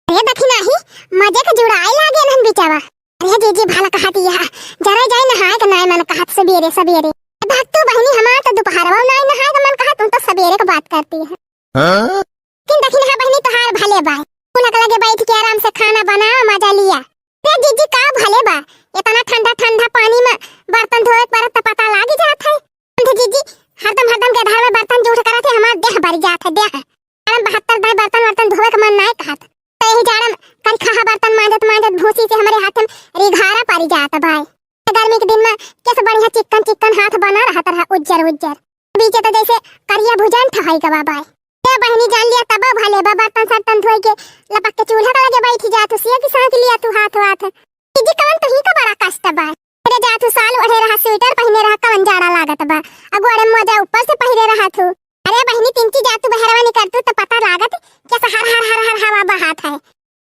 अरे देखी नाही मजे के जुड़ाई लागे नन बिचावा। अरे जीजी भाला कहती है जरा जाए नहाए के नाय मन कहत सबेरे सबेरे भाग तू बहनी हमार तो दोपहरवा नाय नहाए के मन कहत तू तो सबेरे के बात करती है। किन देखी ना बहनी तोहार भले बा कुलक लगे बैठ के आराम से खाना बनाओ मजा लिया। अरे जीजी का भले बा इतना ठंडा ठंडा पानी में बर्तन धोए पर तो पता लाग जात है। जीजी हरदम के धार में बर्तन जूठ करत है हमार देह भर जात है देह। हम 72 दाई बर्तन धोए के मन नाय कहत यही जाड़म कल खा बर्तन मांजत मांजत भूसी से हमारे हाथ में रिघारा पारी जाता भाई। गर्मी के दिन में कैसे बढ़िया चिकन चिकन हाथ बना रहा तरह उज्जर उज्जर बीच तो जैसे करिया भुजन ठहाई का बाबा ये बहनी जान लिया तब भले बा बर्तन सर्तन धोए के लपक के चूल्हा का लगे बैठी जात सिया की सांस लिया तू हाथ हाथ जी कवन तो ही का बड़ा कष्ट बा। अरे जा तू साल ओढ़े रहा स्वेटर पहने रहा कवन जाड़ा लागत बा अगुआड़े मोजा ऊपर से पहिरे रहा तू। अरे बहनी तिनकी जा तू बहरवा नहीं करतू तो पता लागत कैसा हर हर हर हर हवा बहात है।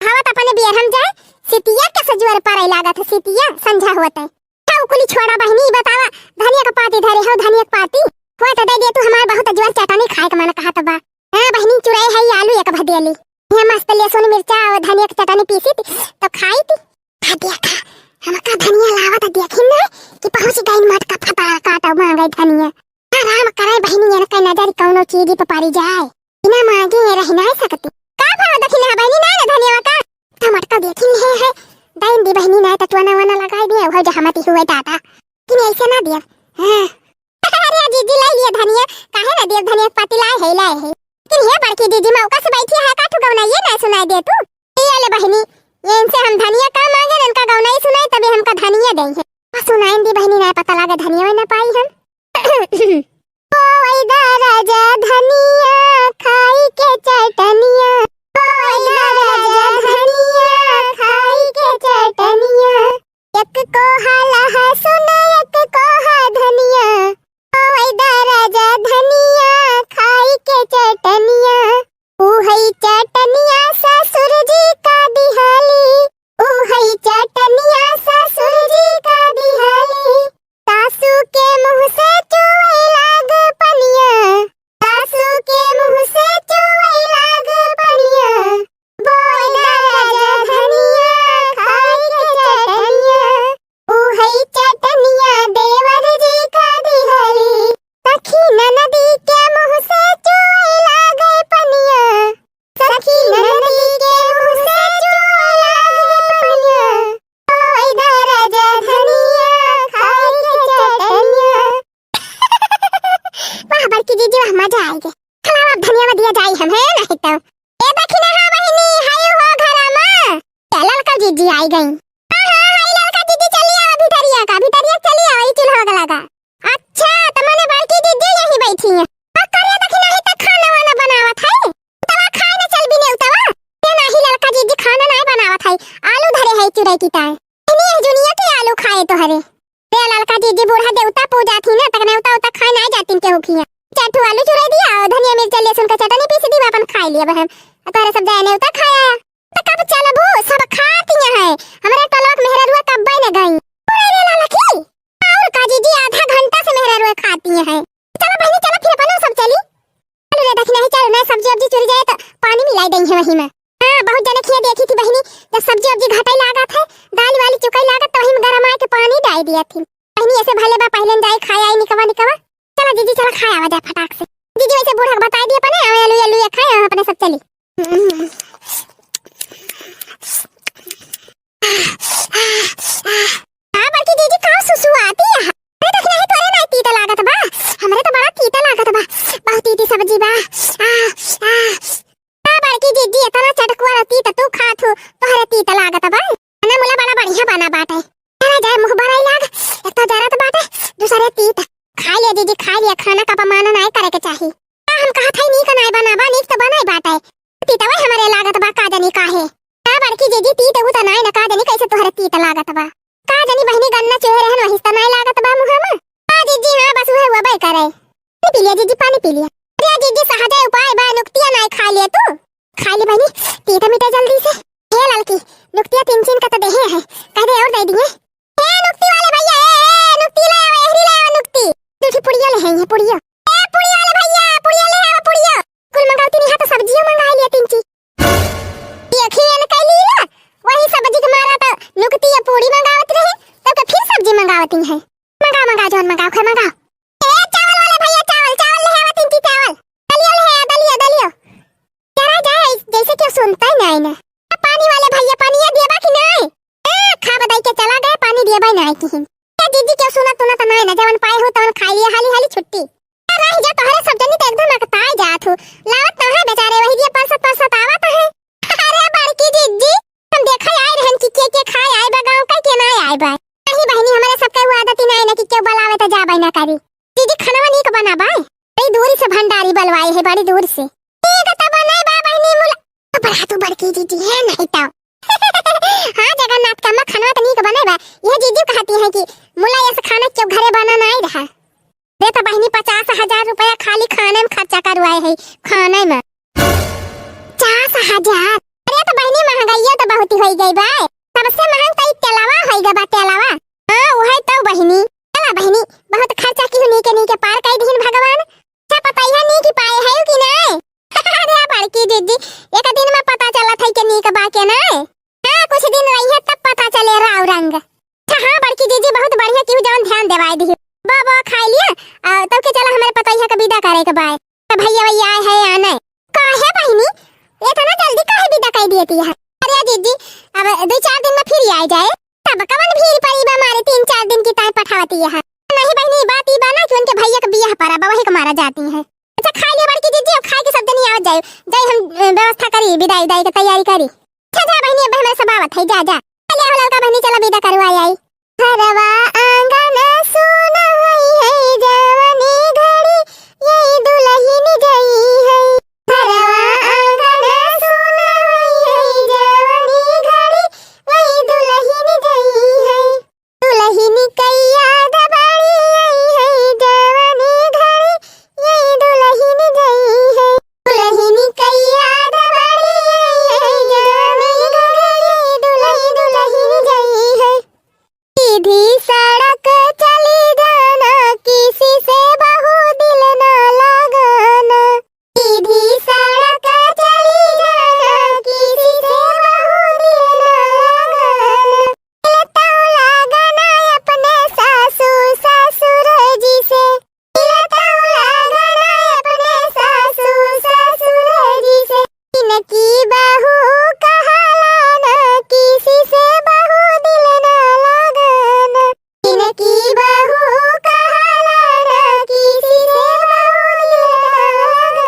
हवा तो अपने बियर हम जाए सितिया के सजुअर पर लागत है सितिया संझा होता है क्या उकुली छोड़ा बहनी बतावा धनिया का पाती धरे हो धनिया का पाती हुआ तो दे दे तू हमार बहुत अजवर चटानी खाए के मन कहत बा। हां बहनी चुराई है आलू एक भदेली ये मस्त लहसुन मिर्चा और धनिया की चटनी पीसी थी तो खाई थी खा दिया खा हम का धनिया लावत देखिन ना कि पहुंच गई मट का फटा काटा मांगे धनिया आराम करे बहनी ये कई नजर कौनो चीज पे पारी जाए बिना मांगे ये रह नहीं सकती का भाव देखिन है बहनी ना धनिया का टमाटर देखिन है दाइन दी बहनी ना ततवाना वाना लगाई दिया हो जहमती हुए टाटा कि ऐसे ना दिया। हां अरे जीजी लाई लिया धनिया काहे ना दिया धनिया पाती लाए है कि ये बड़की जीजी मौका से बैठी है का तू गौना ये ना सुनाई दे तू ये ले बहनी ये इनसे हम धनिया का मांगे इनका गौना ही सुनाई तभी हमका धनिया देंगे सुनाई दी बहनी ना पता लगा धनिया ना पाई हम ओ इधर राजा धनिया खाई के चटनिया ओ इधर राजा धनिया खाई के चटनिया एक को हाला है सुना एक को हा धनिया ओ इधर राजा धनिया खाई के चटनिया ओ हई चटनिया ससुर जी का दिहाली ओ हई चटनिया ससुर जी का दिहाली सासू के मुंह से चुए लाग पनिया सासू के मुंह से चुए लाग पनिया बोला राजा धनिया खाई के चटनिया ओ हई चटनिया देवर जी का दिहाली सखी ननदी के मुंह से चुए लाग पनिया सखी ननदी के मुंह से चुए लाग पनिया ओ इधर राजा धनिया खाई के चटनिया। वाह बड़की जीजी वाह मजा आएगी खलावा धनिया दिया जाई हम है नहीं तो ए देखी ना बहनी हाय हो घरा में ललका जीजी आई गई। हां ललका जीजी चली आओ भीतरिया चली आओ ई चूल्हा लगा। अच्छा तो माने बड़की जीजी यहीं बैठी है करे देखी नहीं तो खाना वाना बनावत है तवा खाए ना चल भी नहीं उतवा ये नहीं ललका जीजी खाना नहीं बनावत है आलू धरे है चुराई की ताए इन्हीं जुनिया के आलू खाए तो हरे रे ललका जीजी बूढ़ा देवता पूजा थी ना तक नेवता उता खाए नहीं जाती के होखिया चाटू आलू चुराई दिया और धनिया मिर्च लहसुन का चटनी पीस दी अपन खा लिया बहन तोरे सब जाने उता खाया तो कब चलबू सब खाती है हमरे टलक मेहररुआ कब न गई पूरे रे ललकी और का जीजी आधा घंटा से मेहररुआ खाती है चलो बहनी चलो फिर अपन सब चली चलो रे देखना है चलो ना सब्जी अब्जी चुर जाए तो पानी मिलाई देंगे वही में। हां बहुत जने खिया देखी थी बहनी जब सब्जी अब्जी घटाई लागत है दाल वाली चुकाई लागत तो वही में गरम आके पानी डाल दिया थी बहनी ऐसे भले बा पहले जाए खाया आई निकवा चलो जीजी चलो खाया आवा जाए फटाक से जीजी वैसे बूढ़ा को बता दिया पने आलू आलू ये खाए अपने सब चली। हां बड़की जीजी कहां सुसु आती है अरे देखना है तोरे ना तीता लागत बा हमरे तो बड़ा तीता लागत बा बहुत तीती सब्जी बा बड़की जीजी इतना चटकवा रहती तो तू खाथू तोहरे तीता लागत बा ना मुला बड़ा बढ़िया बना बाटे चला जाए मुंह भराई लाग एक तो जरा तो बाटे दूसरे तीत खा लिया जीजी खा लिया खाना का अपमान नहीं करे के चाहिए हम कहा था नी का नहीं बनाबा नी तो बनाई बाटे तीता वही हमारे लागत बा का जानी काहे बड़की जीजी तीत उता नहीं ना का जानी कैसे तोहरे तीत लागत बा का जानी बहनी गन्ना चोहे रहन वही तो नहीं लागत बा मुंह में हां जीजी हां बस वह वबे करे पी लिया जीजी पानी पी लिया अरे जीजी सहज उपाय बा नुक्तिया नहीं खा लिया तू खा ली बहनी तीता मिटा जल्दी से हे ललकी नुक्तिया 3 का तो देहे है कह दे और दे दिए ए नुक्ति वाले भैया ए नुक्ति ले आवे एहरी ले आवे नुक्ति दूसरी पुड़िया ले है पुड़िया ए पुड़िया वाले भैया पुड़िया ले आवे पुड़िया कुल मंगाती नहीं है तो सब्जियां मंगा लिया 3 चीज ये खियन होती है पूरी मंगावत रहे तब का फिर सब्जी मंगावती है। मंगा मंगा जोन मंगाओ खा मंगाओ। ए चावल वाले भैया चावल चावल ले आवत इनकी चावल। दलिया ले है दलिया दलिया। जरा जाए जैसे कि सुनता ही नहीं ना। पानी वाले भैया पानी ये दिया कि नहीं? खा बताई के चला गए पानी दिया भाई नहीं की। दीदी के सुना तू ना तो नहीं ना जवन पाए हो तवन खा लिया हाली हाली छुट्टी। रह जा तोहरे सब जनी तो एकदम अकताई जात हो। लावत ना है बेचारे वही दिया परसत आवत है। अरे बड़की दीदी हम देखा आए रहन कि के खाए आए बा गांव का के नहीं आए बा। नहीं बहनी हमारे सब का आदत ही नहीं ना कि क्यों बुलावे तो जा ना करी। दीदी खाना नहीं को बना बाई। बड़ी दूर से भंडारी बलवाई है बड़ी दूर से। ठीक है तब नहीं बा बहनी मुला। तो बड़ा तू बड़की दीदी है नहीं तो। हां जगन्नाथ का खाना तो नहीं को बने बा। यह दीदी कहती है कि मुला ऐसा खाना क्यों घरे बना नहीं रहा। दे तो बहनी 50,000 रुपया खाली खाने में खर्चा करवाए है खाने में। 50,000 अरे तो बहनी महंगाई तो बहुत ही हो गई बा। सबसे महंगा तो तेलावा होइगा बा तेलावा। हां वो है तो बहनी चला बहनी बहुत खर्चा की नहीं के पार कर दिन भगवान। क्या पता ही नहीं कि पाए है कि नहीं। अरे बड़की दीदी एक दिन में पता चला था कि नहीं के बा के नहीं। हां कुछ दिन रही है तब पता चले राव रंग। हां बड़की दीदी बहुत बढ़िया क्यों जान ध्यान देवाई दी। बाबा खा लिया तब के चला हमारे पता ही विदा करे के बाय। तो भैया भैया आए है या नहीं काहे बहनी इतना जल्दी काहे विदा कर देती है। अरे दीदी अब 2-4 दिन में फिर आ जाए तब कवन भीड़ पड़ी बा मारे 3-4 दिन की टाइम पठावती है। नहीं बहनी बात ई बा ना कि उनके भैया का बियाह पड़ा बा वही के मारा जाती है। अच्छा खा लिया बड़की दीदी अब खा के सब दिन आ जाए जाए हम व्यवस्था करी विदाई दाई की तैयारी करी। अच्छा जा बहनी अब हमारे सब आवत है जा जा चले हो लड़का बहनी चला विदा करवाई आई। घरवा आंगन सुना है जवानी घड़ी यही दुल्हन गई है। घरवा आंगन सुना है जवानी घड़ी यही दुल्हन गई है। दुल्हन की याद बड़ी है जवानी घड़ी यही दुल्हन गई है। दुल्हन की याद बड़ी है जवानी घड़ी दुल्हन गई है। सीधी सड़क चली जाना किसी से बहु दिल न लगाना। सीधी सड़क चली जाना किसी से बहु दिल न लगाना। दिल तो लगाना अपने सासू ससुर जी से। दिल तो लगाना अपने सासू ससुर जी से। इनकी बहू कहलाना किसी से बहु दिल न लगाना। इनकी बहू कहलाना किसी से बहु दिल न लगाना।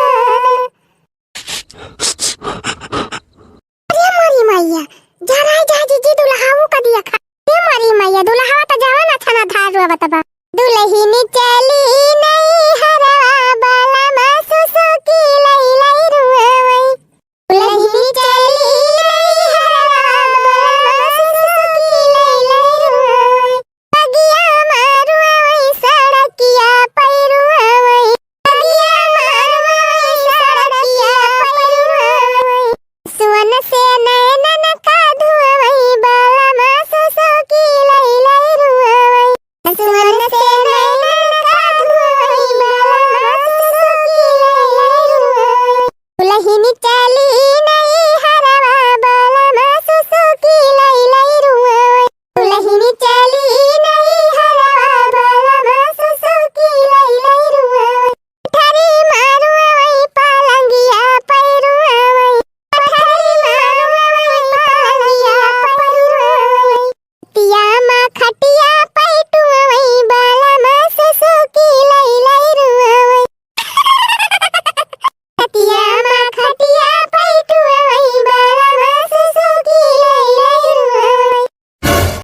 अरे मोरी मैया जरा जा जीजी दुल्हाऊ का दिया खा। ये मोरी मैया दुल्हावा तो जावा ना थाना धार बतबा। दुल्हन चली